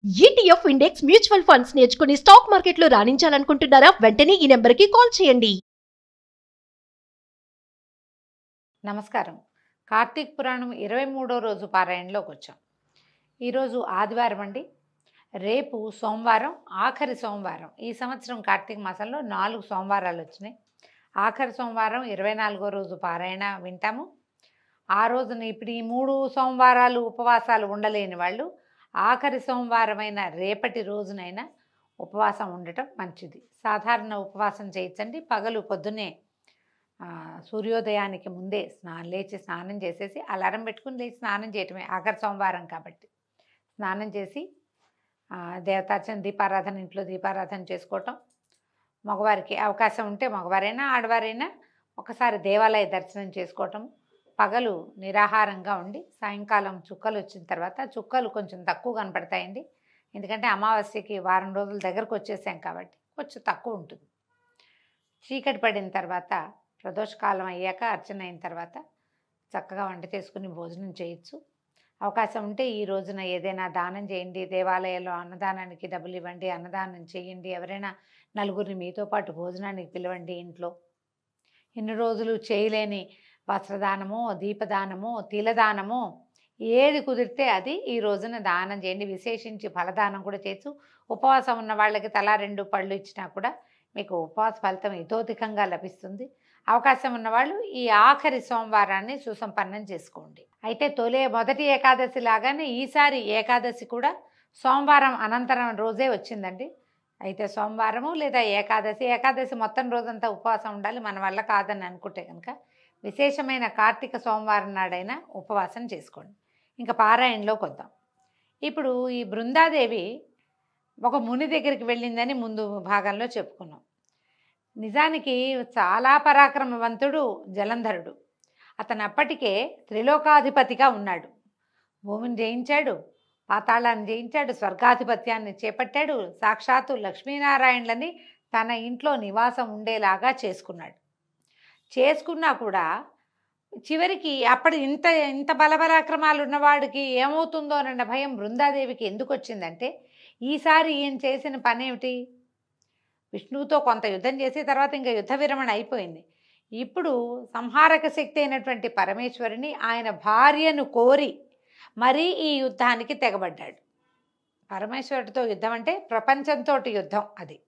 ETF index mutual funds నేర్చుకుని stock మార్కెట్లో రాణించాలనుకుంటున్నారా? వెంటనే ఈ నెంబర్కి కాల్ చేయండి. నమస్కారం. కార్తీక పురాణం 23వ రోజు పారాయణలోకి వచ్చాం. ఈరోజు ఆదివారం అండి. రేపు సోమవారం, ఆఖరి సోమవారం. ఈ సంవత్సరం కార్తీక మాసంలో 4 సోమవారాలు వచ్చినాయి. ఆఖరి సోమవారం 24వ రోజు పారాయణ వింటాము. ఆ రోజున ఇప్పుడు ఈ 3 సోమవారాలు ఉపవాసాలు ఉండలేని వాళ్ళు ఆఖరి సోమవారమైన రేపటి రోజునైనా ఉపవాసం ఉండటం మంచిది. సాధారణ ఉపవాసం చేయొచ్చండి. పగలు పొద్దున్నే సూర్యోదయానికి ముందే లేచి స్నానం చేసేసి అలారం పెట్టుకుని లేచి స్నానం చేయటమే. ఆఖరి సోమవారం కాబట్టి స్నానం చేసి దేవతార్చన, దీపారాధన, ఇంట్లో దీపారాధన చేసుకోవటం. మగవారికి అవకాశం ఉంటే మగవారైనా ఆడవారైనా ఒకసారి దేవాలయ దర్శనం చేసుకోవటం. పగలు నిరాహారంగా ఉండి సాయంకాలం చుక్కలు వచ్చిన తర్వాత, చుక్కలు కొంచెం తక్కువ కనపడతాయండి, ఎందుకంటే అమావాస్యకి వారం రోజుల దగ్గరకు వచ్చేసాం కాబట్టి కొంచెం తక్కువ ఉంటుంది. చీకటి పడిన తర్వాత ప్రదోషకాలం అయ్యాక అర్చన అయిన తర్వాత చక్కగా వంట చేసుకుని భోజనం చేయొచ్చు. అవకాశం ఉంటే ఈ రోజున ఏదైనా దానం చేయండి. దేవాలయంలో అన్నదానానికి డబ్బులు ఇవ్వండి, అన్నదానం చేయండి. ఎవరైనా నలుగురిని మీతో పాటు భోజనానికి పిలవండి. ఇంట్లో ఇన్ని రోజులు చేయలేని వస్త్రదానమో, దీపదానమో, తిలదానమో ఏది కుదిరితే అది ఈ రోజున దానం చేయండి. విశేషించి ఫలదానం కూడా చేయొచ్చు. ఉపవాసం ఉన్న వాళ్ళకి తలా 2 పళ్ళు ఇచ్చినా కూడా మీకు ఉపవాస ఫలితం ఇతోధికంగా లభిస్తుంది. అవకాశం ఉన్నవాళ్ళు ఈ ఆఖరి సోమవారాన్ని సుసంపన్నం చేసుకోండి. అయితే మొదటి ఏకాదశి లాగానే ఈసారి ఏకాదశి కూడా సోమవారం అనంతరం రోజే వచ్చిందండి. అయితే సోమవారము లేదా ఏకాదశి మొత్తం రోజంతా ఉపవాసం ఉండాలి. మన వల్ల కాదని అనుకుంటే కనుక విశేషమైన కార్తీక సోమవారం నాడైనా ఉపవాసం చేసుకోండి. ఇంకా పారాయణలోకి వద్దాం. ఇప్పుడు ఈ బృందాదేవి ఒక ముని దగ్గరికి వెళ్ళిందని ముందు భాగంలో చెప్పుకున్నాం. నిజానికి చాలా పరాక్రమవంతుడు జలంధరుడు. అతను అప్పటికే త్రిలోకాధిపతిగా ఉన్నాడు. భూమిని జయించాడు, పాతాళాన్ని జయించాడు, స్వర్గాధిపత్యాన్ని చేపట్టాడు. సాక్షాత్తు లక్ష్మీనారాయణులని తన ఇంట్లో నివాసం ఉండేలాగా చేసుకున్నా కూడా చివరికి అప్పటి ఇంత బలపరాక్రమాలు ఉన్నవాడికి ఏమవుతుందో అన్న భయం బృందాదేవికి ఎందుకు వచ్చిందంటే, ఈసారి ఈయన చేసిన పని ఏమిటి? విష్ణువుతో కొంత యుద్ధం చేసి తర్వాత ఇంకా యుద్ధ విరమణ అయిపోయింది. ఇప్పుడు సంహారక శక్తి అయినటువంటి పరమేశ్వరిని ఆయన భార్యను కోరి మరీ ఈ యుద్ధానికి తెగబడ్డాడు. పరమేశ్వరుడితో యుద్ధం అంటే ప్రపంచంతో యుద్ధం. అది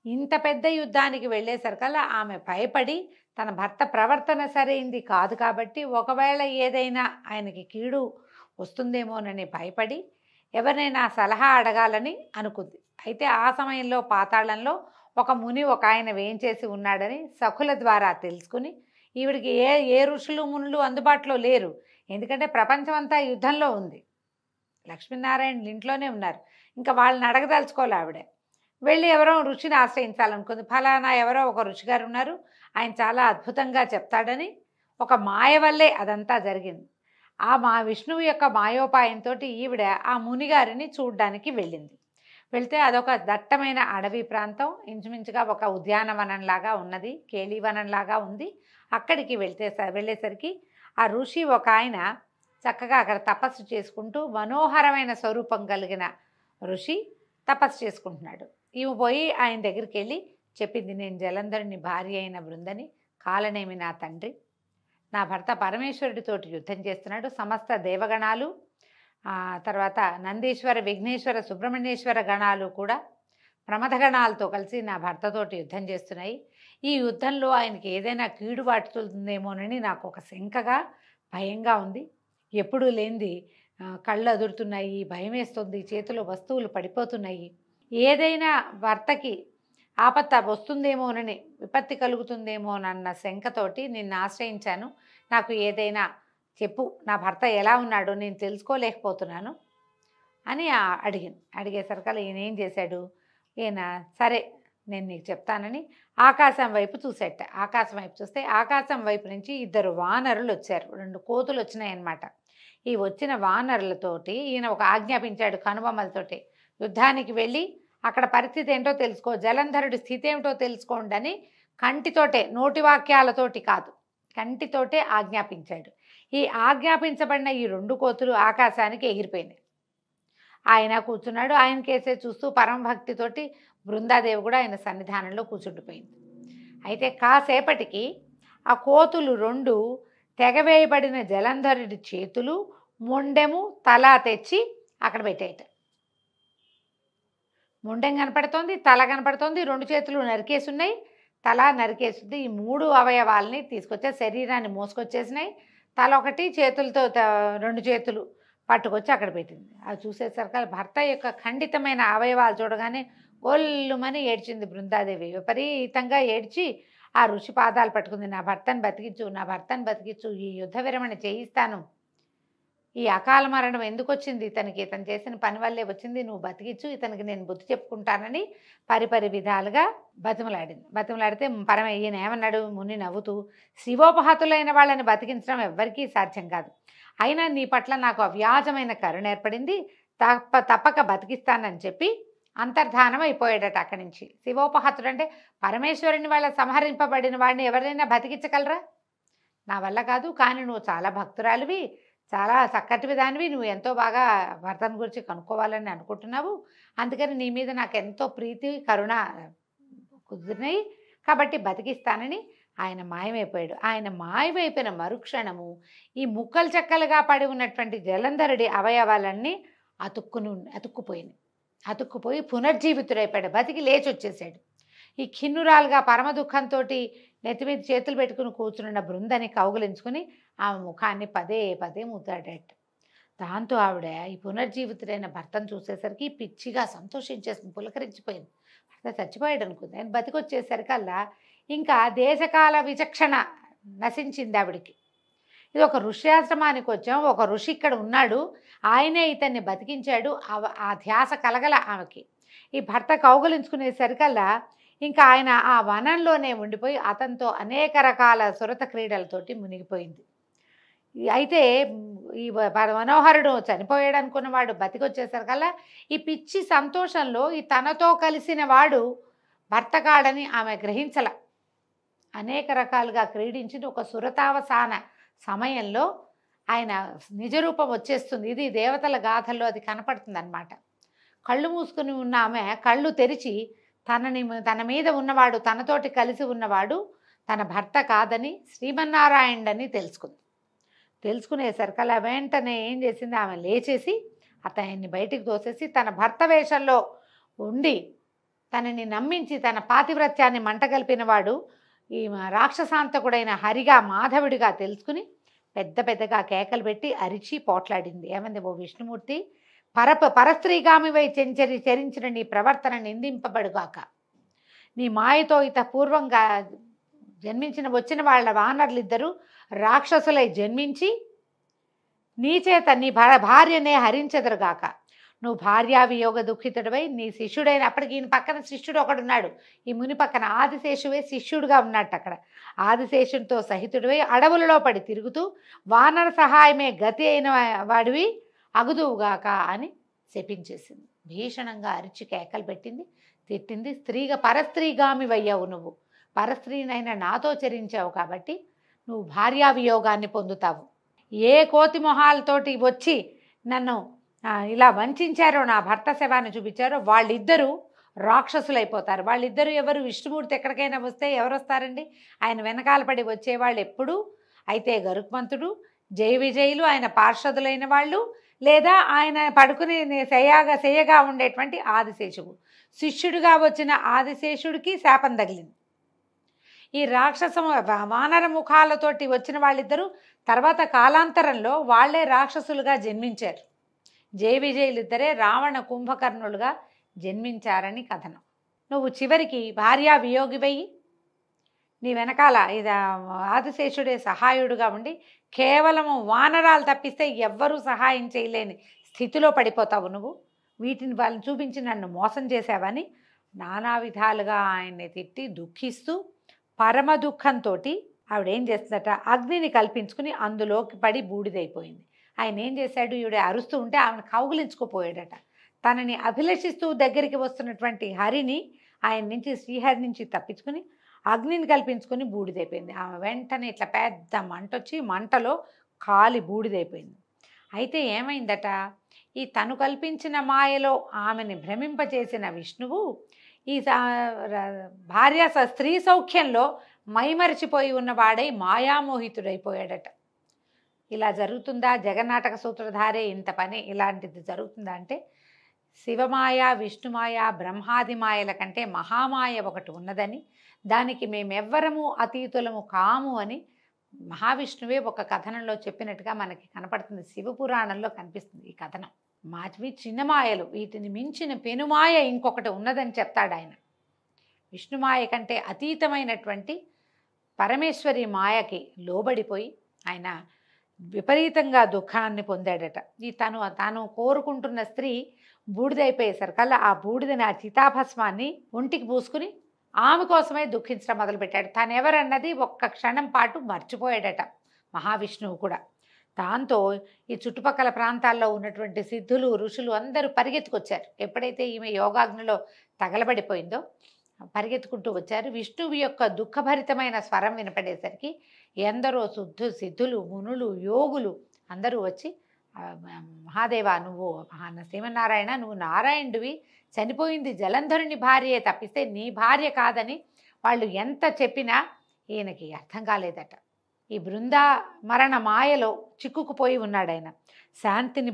ఇంత పెద్ద యుద్ధానికి వెళ్ళేసరికల్లా ఆమె భయపడి తన భర్త ప్రవర్తన సరైంది కాదు కాబట్టి ఒకవేళ ఏదైనా ఆయనకి కీడు వస్తుందేమోనని భయపడి ఎవరినైనా సలహా అడగాలని అనుకుంది. అయితే ఆ సమయంలో పాతాళంలో ఒక ముని ఒక ఆయన వేయించేసి ఉన్నాడని సఖుల ద్వారా తెలుసుకుని, ఈవిడికి ఏ ఋషులు మునులు అందుబాటులో లేరు, ఎందుకంటే ప్రపంచం అంతా యుద్ధంలో ఉంది, లక్ష్మీనారాయణ ఇంట్లోనే ఉన్నారు, ఇంకా వాళ్ళని అడగదలుచుకోవాలి. ఆవిడే వెళ్ళి ఎవరో ఋషిని ఆశ్రయించాలనుకుంది. ఫలానా ఎవరో ఒక ఋషి గారు ఉన్నారు, ఆయన చాలా అద్భుతంగా చెప్తాడని. ఒక మాయ వల్లే అదంతా జరిగింది. ఆ విష్ణువు యొక్క మాయోపాయంతో ఈవిడ ఆ మునిగారిని చూడ్డానికి వెళ్ళింది. వెళ్తే అదొక దట్టమైన అడవి ప్రాంతం, ఇంచుమించుగా ఒక ఉద్యానవనంలాగా ఉన్నది, కేళీవనంలాగా ఉంది. అక్కడికి వెళ్ళేసరికి ఆ ఋషి ఒక ఆయన చక్కగా అక్కడ తపస్సు చేసుకుంటూ, మనోహరమైన స్వరూపం కలిగిన ఋషి తపస్సు చేసుకుంటున్నాడు. ఈమె పోయి ఆయన దగ్గరికి వెళ్ళి చెప్పింది, నేను జలంధరుని భార్య అయిన బృందని, కాలనేమి నా తండ్రి, నా భర్త పరమేశ్వరుడితోటి యుద్ధం చేస్తున్నాడు, సమస్త దేవగణాలు, తర్వాత నందీశ్వర, విఘ్నేశ్వర, సుబ్రహ్మణ్యేశ్వర గణాలు కూడా ప్రమథగణాలతో కలిసి నా భర్తతోటి యుద్ధం చేస్తున్నాయి. ఈ యుద్ధంలో ఆయనకి ఏదైనా కీడు పడుతుందేమోనని నాకు ఒక శంకగా, భయంగా ఉంది. ఎప్పుడూ లేనిది కళ్ళు అదురుతున్నాయి, భయం వేస్తుంది, చేతిలో వస్తువులు పడిపోతున్నాయి, ఏదైనా భర్తకి ఆపత్త వస్తుందేమోనని, విపత్తి కలుగుతుందేమోనన్న శంకతోటి నిన్ను ఆశ్రయించాను, నాకు ఏదైనా చెప్పు, నా భర్త ఎలా ఉన్నాడో నేను తెలుసుకోలేకపోతున్నాను అని అడిగేసరికల్లా ఈయన ఏం చేశాడు, ఈయన సరే నేను నీకు చెప్తానని ఆకాశం వైపు చూసేట. ఆకాశం వైపు చూస్తే ఆకాశం వైపు నుంచి 2 వానరులు వచ్చారు, 2 కోతులు వచ్చినాయన్నమాట. ఈ వచ్చిన వానరులతోటి ఈయన ఒక ఆజ్ఞాపించాడు, కనుబొమ్మలతోటి యుద్ధానికి వెళ్ళి అక్కడ పరిస్థితి ఏంటో తెలుసుకో, జలంధరుడి స్థితి ఏమిటో తెలుసుకోండి అని కంటితోటే, నోటి వాక్యాలతోటి కాదు, కంటితోటే ఆజ్ఞాపించాడు. ఈ ఆజ్ఞాపించబడిన ఈ 2 కోతులు ఆకాశానికి ఎగిరిపోయినాయి. ఆయన కూర్చున్నాడు. ఆయన కేసే చూస్తూ పరమభక్తితోటి బృందాదేవి కూడా ఆయన సన్నిధానంలో కూర్చుండిపోయింది. అయితే కాసేపటికి ఆ కోతులు 2 తెగవేయబడిన జలంధరుడి చేతులు, మొండెము, తల తెచ్చి అక్కడ పెట్టేయట. మొండెం కనపడుతోంది, తల కనపడుతోంది, 2 చేతులు నరికేసున్నాయి, తల నరికేస్తుంది. ఈ 3 అవయవాల్ని తీసుకొచ్చే శరీరాన్ని మోసుకొచ్చేసినాయి. తల ఒకటి, చేతులతో 2 చేతులు పట్టుకొచ్చి అక్కడ పెట్టింది. అది చూసేసరికి భర్త యొక్క ఖండితమైన అవయవాలు చూడగానే గొల్లుమని ఏడ్చింది బృందాదేవి. విపరీతంగా ఏడ్చి ఆ ఋషి పాదాలు పట్టుకుంది. నా భర్తను బతికించు, నా భర్తను బతికించు, ఈ యుద్ధ విరమణ చేయిస్తాను, ఈ అకాల మరణం ఎందుకు వచ్చింది ఇతనికి, ఇతను చేసిన పని వల్లే వచ్చింది, నువ్వు బతికించు, ఇతనికి నేను బుద్ధి చెప్పుకుంటానని పరిపరి విధాలుగా బతిమలాడింది. బతిమలాడితే ఈయన ఏమన్నాడు, ముని నవ్వుతూ, శివోపహతులైన వాళ్ళని బతికించడం ఎవ్వరికీ సాధ్యం కాదు, అయినా నీ పట్ల నాకు అవ్యాజమైన కరుణ ఏర్పడింది, తప్పక బతికిస్తానని చెప్పి అంతర్ధానం అయిపోయాడట అక్కడి నుంచి. శివోపహతుడు అంటే పరమేశ్వరుని వాళ్ళ సంహరింపబడిన వాడిని ఎవరైనా బతికించగలరా? నా వల్ల కాదు, కానీ నువ్వు చాలా భక్తురాలివి, చాలా చక్కటి దానివి, నువ్వు ఎంతో బాగా భర్తను గురించి కనుక్కోవాలని అనుకుంటున్నావు, అందుకని నీ మీద నాకు ఎంతో ప్రీతి కరుణ కుదిరినాయి, కాబట్టి బతికిస్తానని ఆయన మాయమైపోయాడు. ఆయన మాయమైపోయిన మరుక్షణము ఈ ముక్కలు చెక్కలుగా పడి ఉన్నటువంటి జలంధరుడి అవయవాలన్నీ అతుక్కుపోయి పునర్జీవితుడైపోయాడు, బతికి లేచి వచ్చేసాడు. ఈ ఖిన్నురాలుగా పరమ దుఃఖంతో నెత్తి మీద చేతులు పెట్టుకుని కూర్చున్న బృందని కౌగులించుకుని ఆమె ముఖాన్ని పదే పదే ముద్దాడట. దాంతో ఆవిడ ఈ పునర్జీవితుడైన భర్తను చూసేసరికి పిచ్చిగా సంతోషించేసింది, పులకరించిపోయింది. భర్త చచ్చిపోయాడు అనుకుంది. ఆయన బతికొచ్చేసరికల్లా ఇంకా దేశకాల విచక్షణ నశించింది ఆవిడికి. ఇది ఒక ఋష్యాశ్రమానికి వచ్చాం, ఒక ఋషి ఇక్కడ ఉన్నాడు, ఆయనే ఇతన్ని బతికించాడు, ఆ ధ్యాస కలగల ఆమెకి. ఈ భర్త కౌగులించుకునేసరికల్లా ఇంకా ఆయన ఆ వనంలోనే ఉండిపోయి అతనితో అనేక రకాల సురత క్రీడలతోటి మునిగిపోయింది. అయితే ఈ మనోహరుడు చనిపోయాడు అనుకున్నవాడు బతికొచ్చేసరికల్లా ఈ పిచ్చి సంతోషంలో ఈ తనతో కలిసిన వాడు భర్త కాడని ఆమె గ్రహించల. అనేక రకాలుగా క్రీడించిన ఒక సురతావసాన సమయంలో ఆయన నిజరూపం వచ్చేస్తుంది. ఇది దేవతల గాథల్లో అది కనపడుతుంది అన్నమాట. కళ్ళు మూసుకుని ఉన్న ఆమె కళ్ళు తెరిచి తన మీద ఉన్నవాడు, తనతోటి కలిసి ఉన్నవాడు తన భర్త కాదని, శ్రీమన్నారాయణుడని తెలుసుకునేసరికల్లా వెంటనే ఏం చేసింది, ఆమె లేచేసి అతన్ని బయటికి తోసేసి తన భర్త వేషంలో ఉండి తనని నమ్మించి తన పాతివ్రత్యాన్ని మంటగలిపినవాడు ఈ రాక్షసాంతకుడైన హరిగా మాధవుడిగా తెలుసుకుని పెద్దగా కేకలు పెట్టి అరిచి పోట్లాడింది. ఏమంది, ఓ విష్ణుమూర్తి, పరస్త్రీగామివై చరించిన నీ ప్రవర్తన నిందింపబడుగాక, నీ మాయతో పూర్వంగా వచ్చిన వాళ్ళ వానరులిద్దరూ రాక్షసులై జన్మించి నీ చేత నీ భార్యనే హరించెదరుగాక. నువ్వు భార్యావియోగ దుఃఖితుడివై నీ శిష్యుడైన, అప్పటికి ఈయన పక్కన శిష్యుడు ఒకడున్నాడు, ఈ ముని పక్కన ఆదిశేషువే శిష్యుడుగా ఉన్నట్టు అక్కడ, ఆదిశేషునితో సహితుడివై అడవులలో పడి తిరుగుతూ వానర సహాయమే గతి అయిన వాడివి అగుదువుగాక అని శపించేసింది. భీషణంగా అరిచి కేకలు పెట్టింది, తిట్టింది. పరస్త్రీగామివయ్యావు, నువ్వు పరస్త్రీనైనా నాతో చరించావు కాబట్టి నువ్వు భార్యావియోగాన్ని పొందుతావు. ఏ కోతి మొహాలతోటి వచ్చి నన్ను ఇలా వంచారో, నా భర్త శవాన్ని చూపించారో వాళ్ళిద్దరూ రాక్షసులైపోతారు. వాళ్ళిద్దరూ ఎవరు? విష్ణుమూర్తి ఎక్కడికైనా వస్తే ఎవరు వస్తారండి? ఆయన వెనకాల పడి వచ్చేవాళ్ళు ఎప్పుడు అయితే గరుత్మంతుడు, జయ విజయులు ఆయన పార్షదులైన వాళ్ళు, లేదా ఆయన పడుకుని శయ్యగా ఉండేటువంటి ఆదిశేషువు. శిష్యుడిగా వచ్చిన ఆదిశేషుడికి శాపం తగిలింది. ఈ వానర ముఖాలతోటి వచ్చిన వాళ్ళిద్దరూ తర్వాత కాలాంతరంలో వాళ్లే రాక్షసులుగా జన్మించారు. జయ విజయులిద్దరే రావణ కుంభకర్ణులుగా జన్మించారని కథనం. నువ్వు చివరికి భార్యా వియోగివయ్యి నీ వెనకాల ఆదిశేషుడే సహాయుడుగా ఉండి కేవలము వానరాలు తప్పిస్తే ఎవ్వరూ సహాయం చేయలేని స్థితిలో పడిపోతావు. నువ్వు వీటిని వాళ్ళని చూపించి నన్ను మోసం చేశావని నానా విధాలుగా ఆయన్ని తిట్టి దుఃఖిస్తూ పరమ దుఃఖంతో ఆవిడేం చేస్తుందట, అగ్నిని కల్పించుకుని అందులోకి పడి బూడిదైపోయింది. ఆయన ఏం చేశాడు, ఈవిడ అరుస్తూ ఉంటే ఆమెను కౌగులించుకుపోయాడట. తనని అభిలషిస్తూ దగ్గరికి వస్తున్నటువంటి హరిని ఆయన నుంచి, శ్రీహరి నుంచి తప్పించుకుని అగ్నిని కల్పించుకొని బూడిదైపోయింది. ఆమె వెంటనే ఇట్లా పెద్ద మంట వచ్చి మంటలో కాలి బూడిదైపోయింది. అయితే ఏమైందట, ఈ తను కల్పించిన మాయలో ఆమెని భ్రమింపచేసిన విష్ణువు ఈ భార్య స్త్రీ సౌఖ్యంలో మైమరిచిపోయి ఉన్నవాడై మాయామోహితుడైపోయాడట. ఇలా జరుగుతుందా? జగన్నాటక సూత్రధారే ఇంత పని ఇలాంటిది జరుగుతుందా అంటే, శివమాయ, విష్ణుమాయ, బ్రహ్మాది మాయల కంటే మహామాయ ఒకటి ఉన్నదని, దానికి మేమెవ్వరము అతీతులము కాము అని మహావిష్ణువే ఒక కథనంలో చెప్పినట్టుగా మనకి కనపడుతుంది. శివపురాణంలో కనిపిస్తుంది ఈ కథనం. మావి చిన్న మాయలు, వీటిని మించిన పెనుమాయ ఇంకొకటి ఉన్నదని చెప్తాడు ఆయన. విష్ణుమాయ కంటే అతీతమైనటువంటి పరమేశ్వరి మాయకి లోబడిపోయి ఆయన విపరీతంగా దుఃఖాన్ని పొందాడట. ఈ తాను కోరుకుంటున్న స్త్రీ బూడిదైపోయేసరికల్లా ఆ బూడిదని, ఆ చితాభస్మాన్ని ఒంటికి పూసుకుని ఆమె కోసమే దుఃఖించడం మొదలుపెట్టాడు. తానెవరన్నది ఒక్క క్షణం పాటు మర్చిపోయాడట మహావిష్ణువు కూడా. దాంతో ఈ చుట్టుపక్కల ప్రాంతాల్లో ఉన్నటువంటి సిద్ధులు, ఋషులు అందరూ పరిగెత్తుకొచ్చారు. ఎప్పుడైతే ఈమె యోగాగ్నిలో తగలబడిపోయిందో పరిగెత్తుకుంటూ వచ్చారు. విష్ణువు యొక్క దుఃఖభరితమైన స్వరం వినపడేసరికి ఎందరో సిద్ధులు, మునులు, యోగులు అందరూ వచ్చి, మహాదేవ, నువ్వు శ్రీమన్నారాయణ, నువ్వు నారాయణుడివి, చనిపోయింది జలంధరుని భార్యే తప్పిస్తే నీ భార్య కాదని వాళ్ళు ఎంత చెప్పినా ఈయనకి అర్థం కాలేదట. ఈ బృందా మరణ మాయలో చిక్కుకుపోయి ఉన్నాడు ఆయన. శాంతిని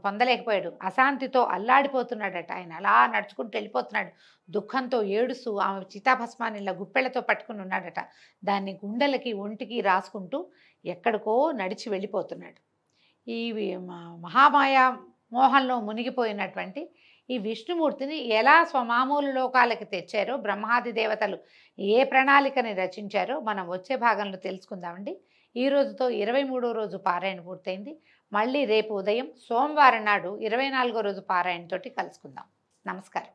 పొందలేకపోయాడు. అశాంతితో అల్లాడిపోతున్నాడట ఆయన. అలా నడుచుకుంటూ వెళ్ళిపోతున్నాడు. దుఃఖంతో ఏడుస్తూ ఆమె చితాభస్మాన్ని ఇలా గుప్పెళ్లతో పట్టుకుని ఉన్నాడట. దాన్ని గుండెలకి, ఒంటికి రాసుకుంటూ ఎక్కడికో నడిచి వెళ్ళిపోతున్నాడు. ఈ మహామాయ మోహంలో మునిగిపోయినటువంటి ఈ విష్ణుమూర్తిని ఎలా స్వమామూలు లోకాలకి తెచ్చారో, బ్రహ్మాది దేవతలు ఏ ప్రణాళికని రచించారో మనం వచ్చే భాగంలో తెలుసుకుందామండి. ఈ రోజుతో 23వ రోజు పారాయణ పూర్తయింది. మళ్ళీ రేపు ఉదయం సోమవారం నాడు 24వ రోజు పారాయణతోటి కలుసుకుందాం. నమస్కారం.